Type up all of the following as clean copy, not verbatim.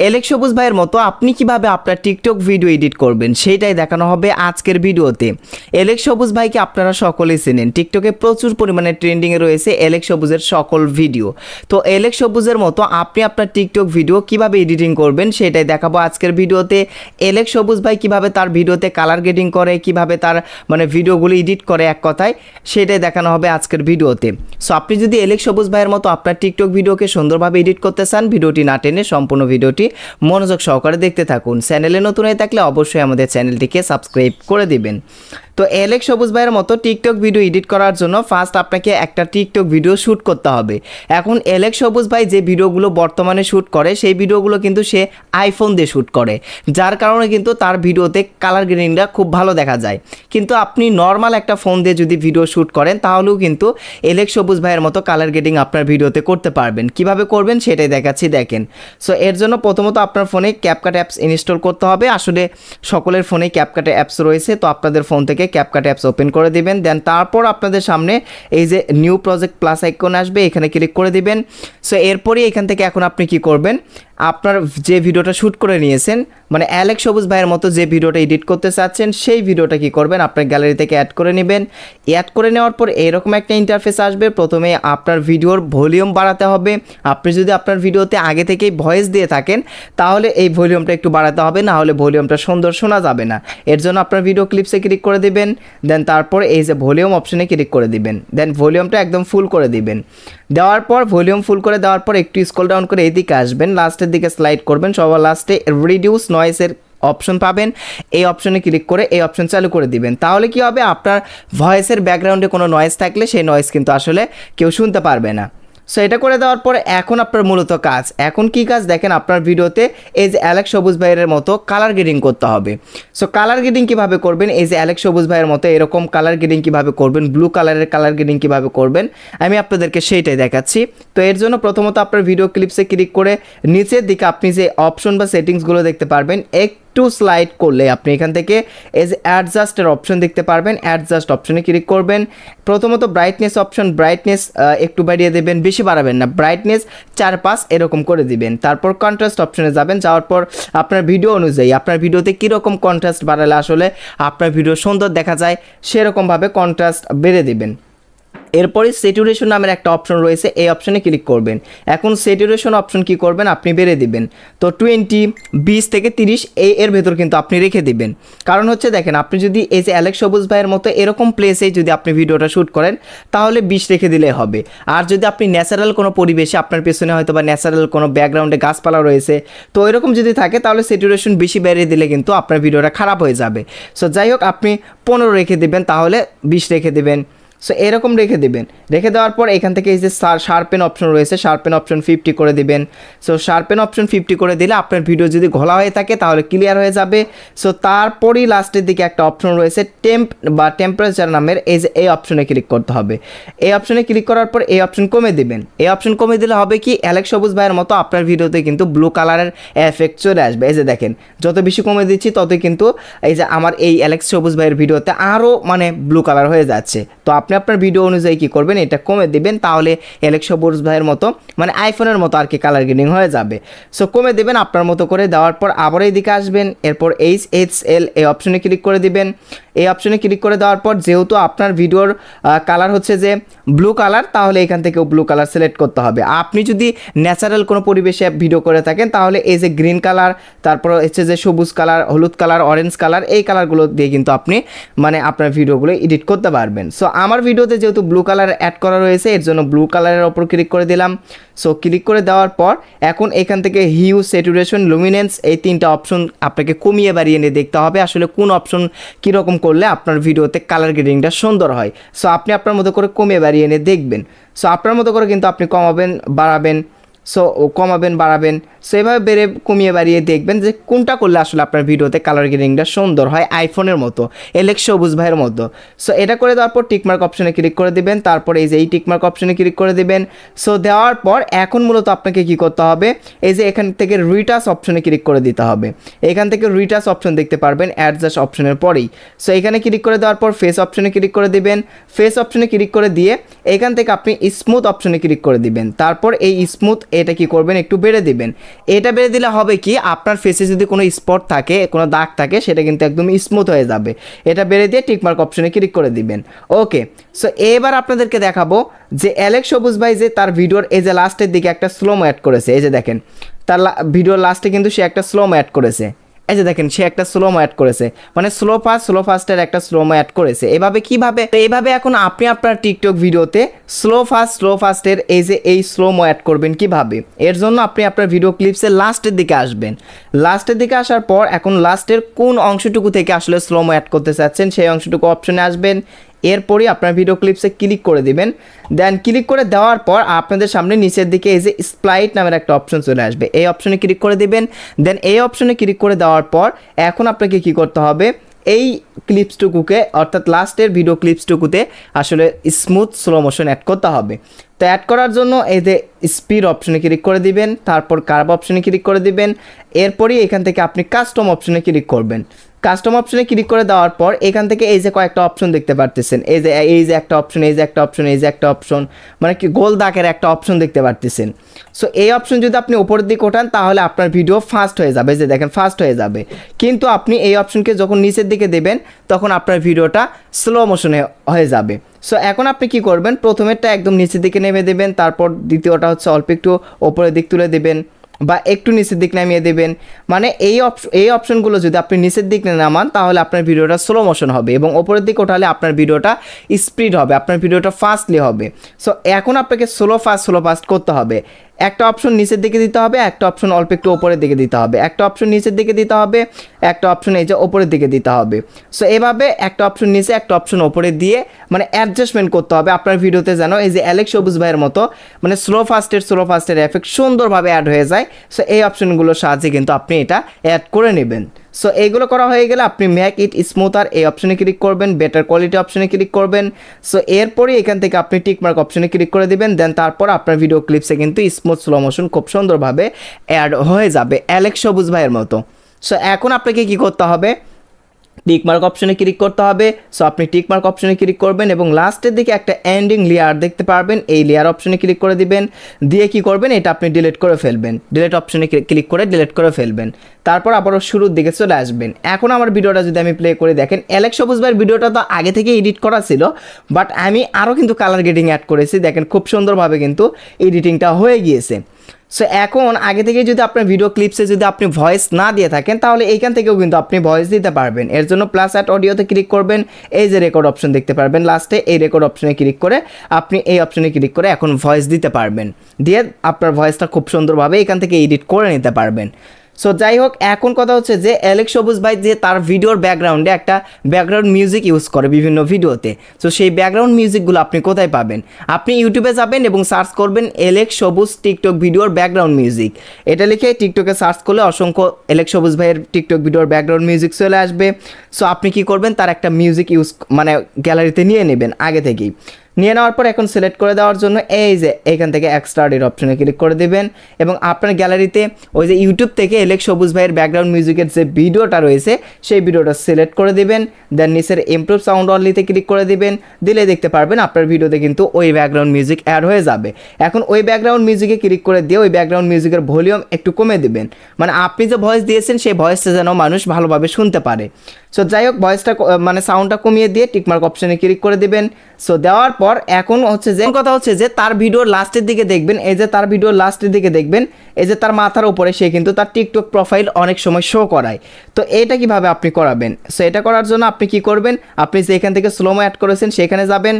Alex সবুজ ভাইয়ের মতো আপনি কিভাবে আপনার টিকটক ভিডিও এডিট করবেন সেটাই দেখানো হবে আজকের ভিডিওতে। এলেক্স সবুজ ভাইকে আপনারা সকলেই চেনেন, টিকটকে প্রচুর পরিমাণে ট্রেন্ডিংয়ে রয়েছে এলেক্স সবুজের সকল ভিডিও। তো এলেক্স সবুজের মতো আপনি আপনার টিকটক ভিডিও কিভাবে এডিটিং করবেন সেটাই দেখাবো আজকের ভিডিওতে। এলেক্স সবুজ ভাই কিভাবে তার ভিডিওতে কালার গ্রেডিং করে, কিভাবে তার ভিডিওগুলো এডিট করে, এক কথায় সেটাই দেখানো হবে আজকের ভিডিওতে। সো আপনি যদি এলেক্স সবুজ ভাইয়ের মতো আপনার টিকটক ভিডিওকে সুন্দরভাবে এডিট করতে চান, ভিডিওটি না টেনে সম্পূর্ণ ভিডিওটি মনোযোগ সহকারে দেখতে থাকুন। চ্যানেলে নতুন হয়ে থাকলে অবশ্যই আমাদের চ্যানেলটিকে সাবস্ক্রাইব করে দিবেন। তো এলেক্স সবুজ ভাইয়ের মতো টিকটক ভিডিও এডিট করার জন্য ফার্স্ট আপনাকে একটা টিকটক ভিডিও শ্যুট করতে হবে। এখন এলেক্স সবুজ ভাই যে ভিডিওগুলো বর্তমানে শ্যুট করে সেই ভিডিওগুলো কিন্তু সে আইফোন দিয়ে শ্যুট করে, যার কারণে কিন্তু তার ভিডিওতে কালার গ্রেডিংটা খুব ভালো দেখা যায়। কিন্তু আপনি নর্মাল একটা ফোন দিয়ে যদি ভিডিও শ্যুট করেন তাহলেও কিন্তু এলেক্স সবুজ ভাইয়ের মতো কালার গ্রেডিং আপনার ভিডিওতে করতে পারবেন। কিভাবে করবেন সেটাই দেখাচ্ছি, দেখেন। সো এর জন্য প্রথমত আপনার ফোনে ক্যাপকাট অ্যাপস ইনস্টল করতে হবে। আসলে সকলের ফোনে ক্যাপকাট অ্যাপস রয়েছে, তো আপনাদের ফোন থেকে ক্যাপকাট অ্যাপস ওপেন করে দিবেন। দেন তারপর আপনাদের সামনে এই যে নিউ প্রজেক্ট প্লাস আইকন আসবে, এখানে ক্লিক করে দিবেন। সো এরপরই এখান থেকে এখন আপনি কি করবেন, আপনার যে ভিডিওটা শ্যুট করে নিয়েছেন, এলেক্স সবুজ ভাইয়ের মতো যে ভিডিওটা এডিট করতে চাচ্ছেন সেই ভিডিওটা কি করবেন, আপনার গ্যালারি থেকে অ্যাড করে নেবেন। অ্যাড করে নেওয়ার পর এরকম একটা ইন্টারফেস আসবে। প্রথমে আপনার ভিডিওর ভলিউম বাড়াতে হবে। আপনি যদি আপনার ভিডিওতে আগে থেকেই ভয়েস দিয়ে থাকেন তাহলে এই ভলিউমটা একটু বাড়াতে হবে, না হলে ভলিউমটা সুন্দর শোনা যাবে না। এর জন্য আপনার ভিডিও ক্লিপসে ক্লিক করে দিবেন। দেন তারপর এই যে ভলিউম অপশনে ক্লিক করে দিবেন। দেন ভলিউমটা একদম ফুল করে দিবেন। দেওয়ার পর ভলিউম ফুল করে দেওয়ার পর একটু স্ক্রল ডাউন করে এইদিকে আসবেন, লাস্টের দিকে স্লাইড করবেন। সবার লাস্টে রিডিউস নয়েসের অপশন পাবেন, এই অপশনে ক্লিক করে এই অপশন চালু করে দিবেন। তাহলে কি হবে, আপনার ভয়েসের ব্যাকগ্রাউন্ডে কোনো নয়েজ থাকলে সেই নয়েজ কিন্তু আসলে কেউ শুনতে পারবে না। সো এটা করে দেওয়ার পরে এখন আপনার মূলত কাজ, এখন কি কাজ দেখেন, আপনার ভিডিওতে এই যে এলেক্স সবুজ ভাইয়ের মতো কালার গ্রেডিং করতে হবে। সো কালার গ্রেডিং কীভাবে করবেন, এই যে এলেক্স সবুজ ভাইয়ের মতো এরকম কালার গ্রেডিং কীভাবে করবেন, ব্লু কালারের কালার গ্রেডিং কীভাবে করবেন আমি আপনাদেরকে সেইটাই দেখাচ্ছি। তো এর জন্য প্রথমত আপনার ভিডিও ক্লিপসে ক্লিক করে নিচের দিকে আপনি যে অপশন বা সেটিংসগুলো দেখতে পারবেন, একটু স্লাইড করলে আপনি এখান থেকে এই যে অ্যাডজাস্টের অপশন দেখতে পারবেন। অ্যাডজাস্ট অপশনে ক্লিক করবেন। প্রথমত ব্রাইটনেস অপশন, ব্রাইটনেস একটু বাড়িয়ে দেবেন, বেশি বাড়াবেন না, ব্রাইটনেস 4-5 এরকম করে দিবেন। তারপর কন্ট্রাস্ট অপশনে যাবেন, যাওয়ার পর আপনার ভিডিও অনুযায়ী আপনার ভিডিওতে কীরকম কন্ট্রাস্ট বাড়ালে আসলে আপনার ভিডিও সুন্দর দেখা যায় সেরকমভাবে কন্ট্রাস্ট বেড়ে দিবেন। এরপরে স্যাচুরেশন নামের একটা অপশন রয়েছে, এই অপশনে ক্লিক করবেন। এখন স্যাচুরেশন অপশন কি করবেন, আপনি বেড়ে দিবেন। তো 20, 20 থেকে 30 এর ভেতর কিন্তু আপনি রেখে দিবেন। কারণ হচ্ছে দেখেন, আপনি যদি এই যে এলেক্স সবুজ ভাইয়ের মতো এরকম প্লেসেই যদি আপনি ভিডিওটা শ্যুট করেন তাহলে 20 রেখে দিলে হবে। আর যদি আপনি ন্যাচারাল কোনো পরিবেশে, আপনার পেছনে হয়তো বা ন্যাচারাল কোনো ব্যাকগ্রাউন্ডে গাছপালা রয়েছে, তো এরকম যদি থাকে তাহলে স্যাচুরেশন বেশি বেড়ে দিলে কিন্তু আপনার ভিডিওটা খারাপ হয়ে যাবে। সো যাই হোক, আপনি 15 রেখে দেবেন, তাহলে 20 রেখে দেবেন। সো এরকম রেখে দেবেন। রেখে দেওয়ার পর এখান থেকে এই যে শার্পেন অপশন রয়েছে, শার্পেন অপশন 50 করে দিবেন। সো শার্পেন অপশন 50 করে দিলে আপনার ভিডিও যদি ঘোলা হয়ে থাকে তাহলে ক্লিয়ার হয়ে যাবে। সো তারপরই লাস্টের দিকে একটা অপশন রয়েছে টেম্প বা টেম্পারেচার নামের, এই যে এই অপশনে ক্লিক করতে হবে। এই অপশনে ক্লিক করার পর এই অপশন কমে দিবেন। এই অপশন কমে দিলে হবে কি, এলেক্স সবুজ ভাইয়ের মতো আপনার ভিডিওতে কিন্তু ব্লু কালারের এফেক্ট চলে আসবে। এই যে দেখেন, যত বেশি কমে দিচ্ছি ততই কিন্তু এই যে আমার এই এলেক্স সবুজ ভাইয়ের ভিডিওতে আরও ব্লু কালার হয়ে যাচ্ছে। তো আপনি আপনার ভিডিও অনুযায়ী কী করবেন, এটা কমে দিবেন, তাহলে এলেক্স সবুজ ভাইয়ের মতো আইফোনের মতো আর কি কালার গ্রেডিং হয়ে যাবে। সো কমে দেবেন আপনার মতো করে। দেওয়ার পর আবার এই দিকে আসবেন, এরপর HHL এই অপশনে ক্লিক করে দিবেন। এই অপশনে ক্লিক করে দেওয়ার পর যেহেতু আপনার ভিডিওর কালার হচ্ছে যে ব্লু কালার, তাহলে এখান থেকেও ব্লু কালার সিলেক্ট করতে হবে। আপনি যদি ন্যাচারাল কোনো পরিবেশে ভিডিও করে থাকেন তাহলে এই যে গ্রিন কালার, তারপর হচ্ছে যে সবুজ কালার, হলুদ কালার, অরেঞ্জ কালার, এই কালারগুলো দিয়ে কিন্তু আপনি আপনার ভিডিওগুলো এডিট করতে পারবেন। সো আমার ভিডিওতে যেহেতু ব্লু কালার অ্যাড করা রয়েছে এর জন্য ব্লু কালারের ওপর ক্লিক করে দিলাম। সো ক্লিক করে দেওয়ার পর এখন এখান থেকে হিউ, স্যাচুরেশন, লুমিনেন্স এই 3টা অপশন আপনাকে কমিয়ে বাড়িয়ে নিয়ে দেখতে হবে আসলে কোন অপশন কীরকম করলে আপনার ভিডিওতে কালার গ্রেডিংটা সুন্দর হয়। সো আপনি আপনার মতো করে কমিয়ে বাড়িয়ে নিয়ে দেখবেন। সো আপনার মতো করে কিন্তু আপনি কমাবেন, বাড়াবেন। সো কমাবেন, বাড়াবেন, সো এভাবে বেড়ে কমিয়ে বাড়িয়ে দেখবেন যে কোনটা করলে আসলে আপনার ভিডিওতে কালার গ্রেডিংটা সুন্দর হয় আইফোনের মতো, এলেক্স সবুজ ভাইয়ের মতো। সো এটা করে দেওয়ার পর টিকমার্ক অপশনে ক্লিক করে দেবেন। তারপর এই যে এই টিকমার্ক অপশনে ক্লিক করে দেবেন। সো দেওয়ার পর এখন মূলত আপনাকে কি করতে হবে, এই যে এখান থেকে রিটাচ অপশনে ক্লিক করে দিতে হবে। এখান থেকে রিটাচ অপশন দেখতে পারবেন অ্যাডজাস্ট অপশনের পরেই। সো এখানে ক্লিক করে দেওয়ার পর ফেস অপশনে ক্লিক করে দিবেন। ফেস অপশনে ক্লিক করে দিয়ে এখান থেকে আপনি স্মুথ অপশনে ক্লিক করে দিবেন। তারপর এই স্মুথ এটা কি করবেন একটু বেড়ে দিবেন। এটা বেড়ে দিলে হবে কি আপনার ফেসে যদি কোনো স্পট থাকে কোনো দাগ থাকে সেটা কিন্তু একদম স্মুথ হয়ে যাবে। এটা বেড়ে দিয়ে টিকমার্ক অপশনে ক্লিক করে দিবেন। ওকে, সো এবার আপনাদেরকে দেখাবো যে অ্যালেক্স সবুজ ভাই যে তার ভিডিওর এই যে লাস্টের দিকে একটা স্লোমো অ্যাড করেছে। এই যে দেখেন তার ভিডিওর লাস্টে কিন্তু সে একটা স্লোমো অ্যাড করেছে। এই যে দেখেন সে একটা স্লোমো অ্যাড করেছে, মানে স্লো ফাস্টের একটা স্লোমো অ্যাড করেছে। এভাবে কিভাবে, এইভাবে এখন আপনি আপনার টিকটক ভিডিওতে স্লো ফাস্টের এই যে এই স্লোমো অ্যাড করবেন কিভাবে, এর জন্য আপনি আপনার ভিডিও ক্লিপসের লাস্টের দিকে আসবেন। লাস্টের দিকে আসার পর এখন লাস্টের কোন অংশটুকু থেকে আসলে স্লোমো অ্যাড করতে চাচ্ছেন সেই অংশটুকু অপশনে আসবেন। এরপরই আপনার ভিডিও ক্লিপসে ক্লিক করে দিবেন। দেন ক্লিক করে দেওয়ার পর আপনাদের সামনে নিচের দিকে এই যে স্প্লাইট নামের একটা অপশন চলে আসবে, এই অপশনে ক্লিক করে দিবেন। দেন এই অপশনে ক্লিক করে দেওয়ার পর এখন আপনাকে কি করতে হবে, এই ক্লিপসটুকুকে অর্থাৎ লাস্টের ভিডিও ক্লিপসটুকুতে আসলে স্মুথ স্লো মোশন অ্যাড করতে হবে। তো অ্যাড করার জন্য এই যে স্পিড অপশনে ক্লিক করে দিবেন, তারপর কার্ভ অপশনে ক্লিক করে দিবেন। এরপরই এখান থেকে আপনি কাস্টম অপশনে ক্লিক করবেন। কাস্টম অপশনে ক্লিক করে দেওয়ার পর এখান থেকে এই যে কয়েকটা অপশন দেখতে পারতেছেন, এই যে একটা অপশন, এই যে একটা অপশন, এই যে একটা অপশন, মানে কি গোল দাগের একটা অপশন দেখতে পারতেছেন। সো এই অপশন যদি আপনি উপরের দিকে ওঠান তাহলে আপনার ভিডিও ফাস্ট হয়ে যাবে, এই যে দেখেন ফাস্ট হয়ে যাবে। কিন্তু আপনি এই অপশনকে যখন নিচের দিকে দেবেন তখন আপনার ভিডিওটা স্লো মোশনে হয়ে যাবে। সো এখন আপনি কি করবেন, প্রথমেরটা একদম নিচের দিকে নেমে দেবেন, তারপর দ্বিতীয়টা হচ্ছে অল্প একটু ওপরের দিক তুলে দেবেন বা একটু নিচের দিক নামিয়ে দেবেন। মানে এই অপশনগুলো যদি আপনি নিচের দিকে নামান তাহলে আপনার ভিডিওটা স্লো মোশন হবে এবং ওপরের দিকে ওঠালে আপনার ভিডিওটা স্পিড হবে, আপনার ভিডিওটা ফাস্টলি হবে। সো এখন আপনাকে স্লো ফাস্ট করতে হবে। একটা অপশন নিচের দিকে দিতে হবে, একটা অপশন অল্প একটু ওপরের দিকে দিতে হবে, একটা অপশন নিচের দিকে দিতে হবে, একটা অপশন এই যে ওপরের দিকে দিতে হবে। সো এভাবে একটা অপশন নিচে একটা অপশন ওপরে দিয়ে মানে অ্যাডজাস্টমেন্ট করতে হবে আপনার ভিডিওতে যেন এই যে অ্যালেক্স সবুজ ভাইয়ের মতো মানে স্লো ফাস্টের এফেক্ট সুন্দরভাবে অ্যাড হয়ে যায়। সো এই অপশনগুলোর সাহায্যে কিন্তু আপনি এটা অ্যাড করে নেবেন। সো এইগুলো করা হয়ে গেলে আপনি মেক ইট স্মুথার এই অপশনে ক্লিক করবেন, বেটার কোয়ালিটি অপশনে ক্লিক করবেন। সো এরপরই এখান থেকে আপনি টিকমার্ক অপশনে ক্লিক করে দিবেন। দেন তারপর আপনার ভিডিও ক্লিপসে কিন্তু স্মুথ স্লো মোশন খুব সুন্দরভাবে অ্যাড হয়ে যাবে অ্যালেক্স সবুজ ভাইয়ের মতো। সো এখন আপনাকে কি করতে হবে, টিকমার্ক অপশনে ক্লিক করতে হবে। সো আপনি টিকমার্ক অপশনে ক্লিক করবেন এবং লাস্টের দিকে একটা এন্ডিং লেয়ার দেখতে পারবেন, এই লেয়ার অপশনে ক্লিক করে দিবেন। দিয়ে কি করবেন, এটা আপনি ডিলিট করে ফেলবেন, ডিলিট অপশনে ক্লিক করে ডিলিট করে ফেলবেন। তারপর আবারও শুরুর দিকে চলে আসবেন। এখন আমার ভিডিওটা যদি আমি প্লে করে দেখেন, অ্যালেক্স সবুজ ভাইয়ের ভিডিওটা তো আগে থেকে এডিট করা ছিল, বাট আমি আরও কিন্তু কালার গ্রেডিং অ্যাড করেছি। দেখেন খুব সুন্দরভাবে কিন্তু এডিটিংটা হয়ে গিয়েছে। সো এখন আগে থেকে যদি আপনার ভিডিও ক্লিপসে যদি আপনি ভয়েস না দিয়ে থাকেন তাহলে এইখান থেকেও কিন্তু আপনি ভয়েস দিতে পারবেন। এর জন্য প্লাস অ্যাট অডিওতে ক্লিক করবেন, এই যে রেকর্ড অপশন দেখতে পারবেন লাস্টে, এই রেকর্ড অপশনে ক্লিক করে আপনি এই অপশনে ক্লিক করে এখন ভয়েস দিতে পারবেন, দিয়ে আপনার ভয়েসটা খুব সুন্দরভাবে এখান থেকে এডিট করে নিতে পারবেন। সো যাই হোক, এখন কথা হচ্ছে যে অ্যালেক্স সবুজ ভাই যে তার ভিডিওর ব্যাকগ্রাউন্ডে একটা ব্যাকগ্রাউন্ড মিউজিক ইউজ করে বিভিন্ন ভিডিওতে। সো সেই ব্যাকগ্রাউন্ড মিউজিকগুলো আপনি কোথায় পাবেন, আপনি ইউটিউবে যাবেন এবং সার্চ করবেন অ্যালেক্স সবুজ টিকটক ভিডিওর ব্যাকগ্রাউন্ড মিউজিক, এটা লিখে টিকটকে সার্চ করলে অসংখ্য অ্যালেক্স সবুজ ভাইয়ের টিকটক ভিডিওর ব্যাকগ্রাউন্ড মিউজিক চলে আসবে। সো আপনি কি করবেন, তার একটা মিউজিক ইউজ মানে গ্যালারিতে নিয়ে নেবেন আগে থেকেই। নিয়ে নেওয়ার পর এখন সিলেক্ট করে দেওয়ার জন্য এই যে এইখান থেকে এক্সট্রা এর অপশনে ক্লিক করে দেবেন এবং আপনার গ্যালারিতে ওই যে ইউটিউব থেকে অ্যালেক্স সবুজ ভাইয়ের ব্যাকগ্রাউন্ড মিউজিকের যে ভিডিওটা রয়েছে সেই ভিডিওটা সিলেক্ট করে দেবেন। দেন নিচের ইমপ্রুভ সাউন্ড অনলিতে ক্লিক করে দেবেন, দিলে দেখতে পারবেন আপনার ভিডিওতে কিন্তু ওই ব্যাকগ্রাউন্ড মিউজিক অ্যাড হয়ে যাবে। এখন ওই ব্যাকগ্রাউন্ড মিউজিকে ক্লিক করে দিয়ে ওই ব্যাকগ্রাউন্ড মিউজিকের ভলিউম একটু কমে দেবেন, মানে আপনি যে ভয়েস দিয়েছেন সেই ভয়েসটা যেন মানুষ ভালোভাবে শুনতে পারে। সো যাই হোক, ভয়েসটা মানে সাউন্ডটা কমিয়ে দিয়ে টিকমার্ক অপশনে ক্লিক করে দেবেন। সো দেওয়ার পর এখন হচ্ছে যে কথা হচ্ছে যে তার ভিডিওর লাস্টের দিকে দেখবেন, এই যে তার ভিডিওর লাস্টের দিকে দেখবেন এই যে তার মাথার উপরে সে কিন্তু তার টিকটক প্রোফাইল অনেক সময় শো করায়। তো এটা কিভাবে আপনি করাবেন, সো এটা করার জন্য আপনি কি করবেন, আপনি যে এখান থেকে স্লোমো অ্যাড করেছেন সেখানে যাবেন।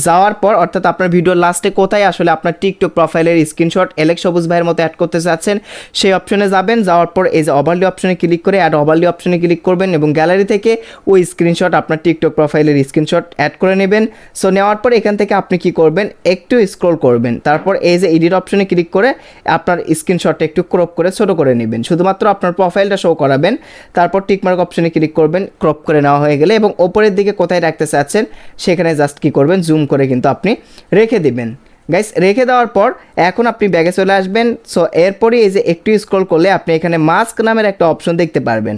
যাওয়ার পর অর্থাৎ আপনার ভিডিওর লাস্টে কোথায় আসলে আপনার টিকটক প্রোফাইলের স্ক্রিনশট অ্যালেক্স সবুজ ভাইয়ের মতো অ্যাড করতে চাচ্ছেন সেই অপশনে যাবেন। যাওয়ার পর এই যে ওভারলি অপশনে ক্লিক করে অ্যাড ওভারলি অপশনে ক্লিক করবেন এবং গ্যালারি থেকে ওই স্ক্রিনশট আপনার টিকটক প্রোফাইলের স্ক্রিনশট অ্যাড করে নেবেন। সো নেওয়ার পর এখান থেকে আপনি কি করবেন, একটু স্ক্রল করবেন, তারপর এই যে এডিট অপশনে ক্লিক করে আপনার স্ক্রিনশটটা একটু ক্রপ করে ছোট করে নেবেন, শুধুমাত্র আপনার প্রোফাইলটা শো করাবেন। তারপর টিকমার্ক অপশনে ক্লিক করবেন, ক্রপ করে নেওয়া হয়ে গেলে এবং ওপরের দিকে কোথায় রাখতে চাচ্ছেন সেখানে জাস্ট কি করবেন, জুম করে কিন্তু আপনি রেখে দিবেন। গাইস রেখে দেওয়ার পর এখন আপনি ব্যাগে চলে আসবেন। সো এরপরে এই যে একটু স্ক্রল করলে আপনি এখানে মাস্ক নামের একটা অপশন দেখতে পারবেন।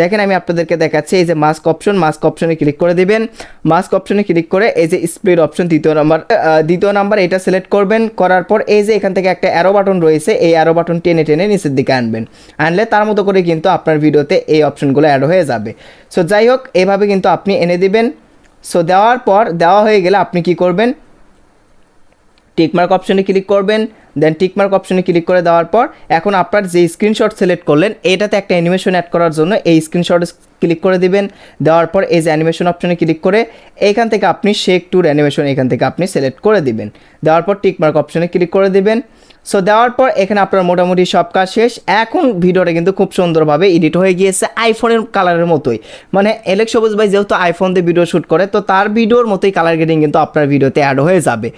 দেখেন আমি আপনাদেরকে দেখাচ্ছি, এই যে মাস্ক অপশনে ক্লিক করে দিবেন। মাস্ক অপশনে ক্লিক করে এই যে স্প্লিট অপশন দ্বিতীয় নাম্বার এটা সিলেক্ট করবেন। করার পর এই যে এখান থেকে একটা অ্যারো বাটন রয়েছে, এই অ্যারো বাটন টেনে টেনে নিচের দিকে আনবেন। আনলে তার মতো করে কিন্তু আপনার ভিডিওতে এই অপশনগুলো অ্যাড হয়ে যাবে। সো যাই হোক, এভাবে কিন্তু আপনি এনে দিবেন। সো দেওয়ার পর দেওয়া হয়ে গেলে আপনি কি করবেন, টিকমার্ক অপশনে ক্লিক করবেন। দেন টিকমার্ক অপশনে ক্লিক করে দেওয়ার পর এখন আপনার যে স্ক্রিনশট সিলেক্ট করলেন এটাতে একটা অ্যানিমেশন অ্যাড করার জন্য এই স্ক্রিনশটে ক্লিক করে দিবেন। দেওয়ার পর এই যে অ্যানিমেশন অপশনে ক্লিক করে এইখান থেকে আপনি শেক টুর অ্যানিমেশন এখান থেকে আপনি সিলেক্ট করে দিবেন। দেওয়ার পর টিকমার্ক অপশনে ক্লিক করে দিবেন। সো দেওয়ার পর এখানে আপনার মোটামুটি সব কাজ শেষ। এখন ভিডিওটা কিন্তু খুব সুন্দরভাবে এডিট হয়ে গিয়েছে আইফোনের কালারের মতোই। মানে এলেক্স সবুজ ভাই যেহেতু আইফোন দিয়ে ভিডিও শ্যুট করে, তো তার ভিডিওর মতোই কালার গ্রেডিং কিন্তু আপনার ভিডিওতে অ্যাড হয়ে যাবে।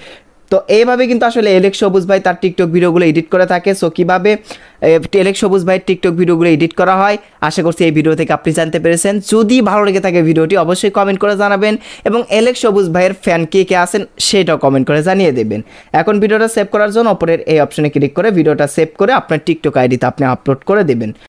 তো এইভাবে কিন্তু আসলে এলেক্স সবুজ ভাই তার টিকটক ভিডিওগুলো এডিট করে থাকে। সো কীভাবে এলেক্স সবুজ ভাইয়ের টিকটক ভিডিওগুলো এডিট করা হয়, আশা করছি এই ভিডিও থেকে আপনি জানতে পেরেছেন। যদি ভালো লেগে থাকে ভিডিওটি অবশ্যই কমেন্ট করে জানাবেন, এবং এলেক্স সবুজ ভাইয়ের ফ্যান কে কে আছেন সেটাও কমেন্ট করে জানিয়ে দেবেন। এখন ভিডিওটা সেভ করার জন্য ওপরের এই অপশনে ক্লিক করে ভিডিওটা সেভ করে আপনার টিকটক আইডিতে আপনি আপলোড করে দেবেন।